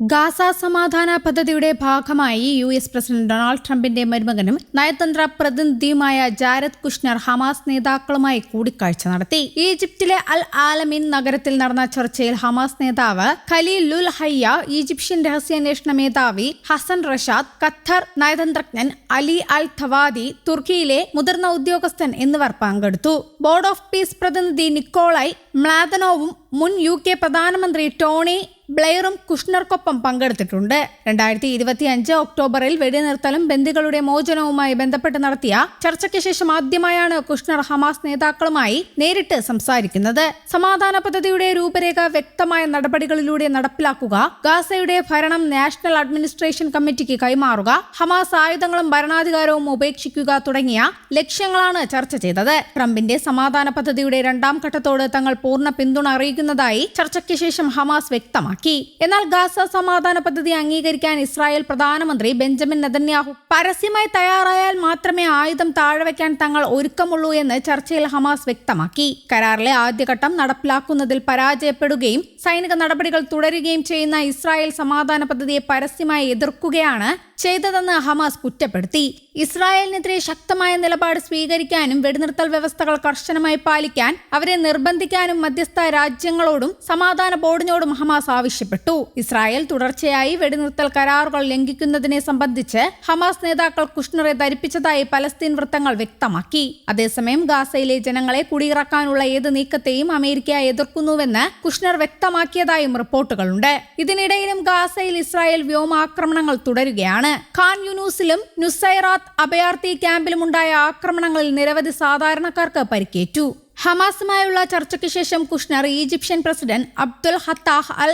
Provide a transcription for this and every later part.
Gaza സമാധാന പദ്ധതിയുടെ ഭാഗമായി US പ്രസിഡന്റ് ഡൊണാൾഡ് ട്രംപിന്റെ മരുമകനും നയതന്ത്ര പ്രതിനിധിയുമായ ജാരദ് കുഷ്നർ ഹമാസ് നേതാക്കളുമായി കൂടിക്കാഴ്ച നടത്തി. ഈജിപ്തിലെ അൽ ആലമീൻ നഗരത്തിൽ നടന്ന ചർച്ചയിൽ ഹമാസ് നേതാവ് ഖലീലുൽ ഹയ്യ, ഈജിപ്ഷ്യൻ രഹസ്യാന്വേഷണ മേധാവി ഹസൻ റഷാദ്, ഖത്തർ നയതന്ത്രജ്ഞൻ അലി അൽ ഥവാദി, തുർക്കിയിലെ മുതിർന്ന ഉദ്യോഗസ്ഥൻ എന്നിവർ പങ്കെടുത്തു. ബോർഡ് ഓഫ് പീസ് പ്രതിനിധി നിക്കോളായ് മ്ലാദനോവും മുൻ UK പ്രധാനമന്ത്രി ടോണി ബ്ലെയറും കുഷ്നർക്കൊപ്പം പങ്കെടുത്തിട്ടുണ്ട്. 2025 ഒക്ടോബറിൽ വെടിനിർത്തലും ബന്ദികളുടെ മോചനവുമായി ബന്ധപ്പെട്ട് നടത്തിയ ചർച്ചയ്ക്ക് ശേഷം ആദ്യമായാണ് കുഷ്നർ ഹമാസ് നേതാക്കളുമായി നേരിട്ട് സംസാരിക്കുന്നത്. സമാധാന പദ്ധതിയുടെ രൂപരേഖ വ്യക്തമായ നടപടികളിലൂടെ നടപ്പിലാക്കുക, ഗാസയുടെ ഭരണം നാഷണൽ അഡ്മിനിസ്ട്രേഷൻ കമ്മിറ്റിക്ക് കൈമാറുക, ഹമാസ് ആയുധങ്ങളും ഭരണാധികാരവും ഉപേക്ഷിക്കുക തുടങ്ങിയ ലക്ഷ്യങ്ങളാണ് ചർച്ച ചെയ്തത്. ട്രംപിന്റെ സമാധാന പദ്ധതിയുടെ രണ്ടാം ഘട്ടത്തോട് തങ്ങൾ പൂർണ്ണ പിന്തുണ അറിയിക്കുന്നതായി ചർച്ചയ്ക്ക് ശേഷം ഹമാസ് വ്യക്തമാക്കി. എന്നാൽ ഗാസ സമാധാന പദ്ധതി അംഗീകരിക്കാൻ ഇസ്രായേൽ പ്രധാനമന്ത്രി ബെഞ്ചമിൻ നെതന്യാഹു പരസ്യമായി തയ്യാറായാൽ മാത്രമേ ആയുധം താഴ്വയ്ക്കാൻ തങ്ങൾ ഒരുക്കമുള്ളൂ എന്ന് ചർച്ചയിൽ ഹമാസ് വ്യക്തമാക്കി. കരാറിലെ ആദ്യഘട്ടം നടപ്പിലാക്കുന്നതിൽ പരാജയപ്പെടുകയും സൈനിക നടപടികൾ തുടരുകയും ചെയ്യുന്ന ഇസ്രായേൽ സമാധാന പദ്ധതിയെ പരസ്യമായി എതിർക്കുകയാണ് ചെയ്തതെന്ന് ഹമാസ് കുറ്റപ്പെടുത്തി. ഇസ്രായേലിനെതിരെ ശക്തമായ നിലപാട് സ്വീകരിക്കാനും വെടിനിർത്തൽ വ്യവസ്ഥകൾ കർശനമായി പാലിക്കാൻ അവരെ നിർബന്ധിക്കാനും മധ്യസ്ഥ രാജ്യങ്ങളോടും സമാധാന ബോർഡിനോടും ഹമാസ് ആവശ്യപ്പെട്ടു. ഇസ്രായേൽ തുടർച്ചയായി വെടിനിർത്തൽ കരാറുകൾ ലംഘിക്കുന്നതിനെ സംബന്ധിച്ച് ഹമാസ് നേതാക്കൾ കുഷ്നറെ ധരിപ്പിച്ചതായി പലസ്തീൻ വൃത്തങ്ങൾ വ്യക്തമാക്കി. അതേസമയം ഗാസയിലെ ജനങ്ങളെ കുടിയിറക്കാനുള്ള ഏത് നീക്കത്തെയും അമേരിക്ക എതിർക്കുന്നുവെന്ന് കുഷ്നർ വ്യക്തമാക്കിയതായും റിപ്പോർട്ടുകളുണ്ട്. ഇതിനിടയിലും ഗാസയിൽ ഇസ്രായേൽ വ്യോമാക്രമണങ്ങൾ തുടരുകയാണ്. ഖാൻ യൂനൂസിലും നുസൈറാത്ത് അഭയാർത്ഥി ക്യാമ്പിലുമുണ്ടായ ആക്രമണങ്ങളിൽ നിരവധി സാധാരണക്കാർക്ക് പരിക്കേറ്റു. ഹമാസുമായുള്ള ചർച്ചയ്ക്ക് ശേഷം Kushner Egyptian president Abdul Fattah al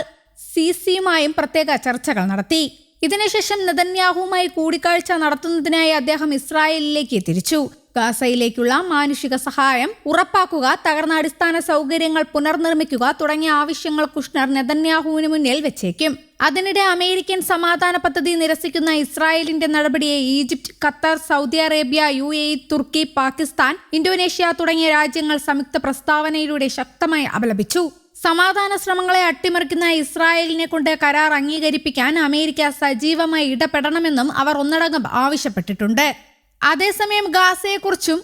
സിസിയുമായും പ്രത്യേക ചർച്ചകൾ നടത്തി. ഇതിനുശേഷം നെതന്യാഹുവുമായി കൂടിക്കാഴ്ച നടത്തുന്നതിനായി അദ്ദേഹം ഇസ്രായേലിലേക്ക് തിരിച്ചു. ഗാസയിലേക്കുള്ള മാനുഷിക സഹായം ഉറപ്പാക്കുക, തകർന്ന അടിസ്ഥാന സൗകര്യങ്ങൾ പുനർനിർമ്മിക്കുക തുടങ്ങിയ ആവശ്യങ്ങൾ കുഷ്നർ നെതന്യാഹുവിന് മുന്നിൽ വെച്ചേക്കും. അതിനിടെ അമേരിക്കൻ സമാധാന പദ്ധതി നിരസിക്കുന്ന ഇസ്രായേലിന്റെ നടപടിയെ Egypt, Qatar, Saudi Arabia, UAE, തുർക്കി, പാകിസ്ഥാൻ, ഇന്തോനേഷ്യ തുടങ്ങിയ രാജ്യങ്ങൾ സംയുക്ത പ്രസ്താവനയിലൂടെ ശക്തമായി അപലപിച്ചു. സമാധാന ശ്രമങ്ങളെ അട്ടിമറിക്കുന്ന ഇസ്രായേലിനെ കൊണ്ട് കരാർ അംഗീകരിപ്പിക്കാൻ അമേരിക്ക സജീവമായി ഇടപെടണമെന്നും അവർ ഒന്നടങ്കം ആവശ്യപ്പെട്ടിട്ടുണ്ട്. അതേസമയം ഗാസയെക്കുറിച്ചും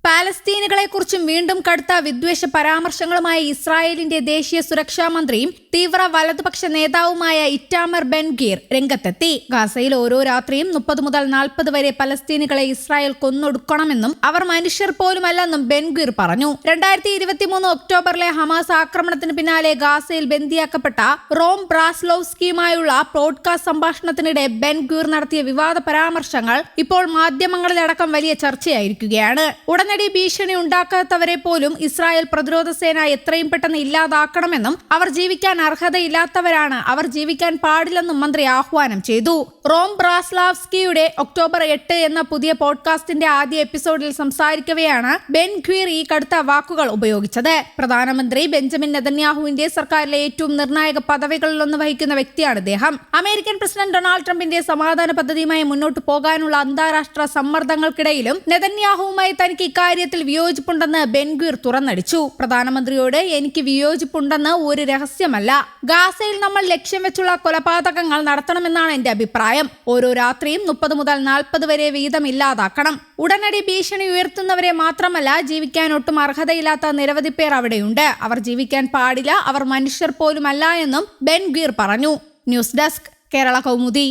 പാലസ്തീനുകളെക്കുറിച്ചും വീണ്ടും കടുത്ത വിദ്വേഷ പരാമർശങ്ങളുമായി ഇസ്രായേലിന്റെ ദേശീയ സുരക്ഷാ മന്ത്രിയും തീവ്ര വലതുപക്ഷ നേതാവുമായ ഇറ്റാമർ ബെൻ ഗീർ രംഗത്തെത്തി. ഗാസയിൽ ഓരോ രാത്രിയും 30 മുതൽ 40 വരെ പലസ്തീനുകളെ ഇസ്രായേൽ കൊന്നൊടുക്കണമെന്നും അവർ മനുഷ്യർ പോലുമല്ലെന്നും ബെൻ ഗീർ പറഞ്ഞു. 2023 ഒക്ടോബറിലെ ഹമാസ് ആക്രമണത്തിന് പിന്നാലെ ഗാസയിൽ ബന്ദിയാക്കപ്പെട്ട റോം ബ്രാസ്ലോവ്സ്കിയുമായുള്ള പോഡ്കാസ്റ്റ് സംഭാഷണത്തിനിടെ ബെൻ ഗീർ നടത്തിയ വിവാദ പരാമർശങ്ങൾ ഇപ്പോൾ മാധ്യമങ്ങളിലടക്കം വലിയ ചർച്ചയായിരിക്കുകയാണ്. ഉടനടി ഭീഷണി ഉണ്ടാക്കാത്തവരെ പോലും ഇസ്രായേൽ പ്രതിരോധ സേന എത്രയും പെട്ടെന്ന് ഇല്ലാതാക്കണമെന്നും അവർ ജീവിക്കാൻ അർഹതയില്ലാത്തവരാണ്, അവർ ജീവിക്കാൻ പാടില്ലെന്നും മന്ത്രി ആഹ്വാനം ചെയ്തു. റോം ബ്രാസ്ലാവ്സ്കിയുടെ ഒക്ടോബർ 8 എന്ന പുതിയ പോഡ്കാസ്റ്റിന്റെ ആദ്യ എപ്പിസോഡിൽ സംസാരിക്കവെയാണ് ബെൻ ഗ്വീർ ഈ കടുത്ത വാക്കുകൾ ഉപയോഗിച്ചത്. പ്രധാനമന്ത്രി ബെഞ്ചമിൻ നെതന്യാഹുവിന്റെ സർക്കാരിലെ ഏറ്റവും നിർണായക പദവികളിലൊന്ന് വഹിക്കുന്ന വ്യക്തിയാണ് ഇദ്ദേഹം. അമേരിക്കൻ പ്രസിഡന്റ് ഡൊണാൾഡ് ട്രംപിന്റെ സമാധാന പദ്ധതിയുമായി മുന്നോട്ട് പോകാനുള്ള അന്താരാഷ്ട്ര സമ്മർദ്ദങ്ങൾക്കിടയിലും നെതന്യാഹുവുമായി തനിക്ക് ഇക്കാര്യത്തിൽ വിയോജിപ്പുണ്ടെന്ന് ബെൻ ഗ്വീർ തുറന്നടിച്ചു. പ്രധാനമന്ത്രിയോട് എനിക്ക് വിയോജിപ്പുണ്ടെന്ന് ഒരു രഹസ്യമല്ല. ഗാസയിൽ നമ്മൾ ലക്ഷ്യം വെച്ചുള്ള കൊലപാതകങ്ങൾ നടത്തണമെന്നാണ് എന്റെ അഭിപ്രായം. ഓരോ രാത്രിയും 30 മുതൽ 40 വരെ വീതം ഇല്ലാതാക്കണം. ഉടനടി ഭീഷണി ഉയർത്തുന്നവരെ മാത്രമല്ല, ജീവിക്കാൻ ഒട്ടും അർഹതയില്ലാത്ത നിരവധി പേർ അവിടെയുണ്ട്. അവർ ജീവിക്കാൻ പാടില്ല, അവർ മനുഷ്യർ പോലുമല്ല എന്നും ബെൻ ഗ്വീർ പറഞ്ഞു. News desk, Kerala Kaumudi.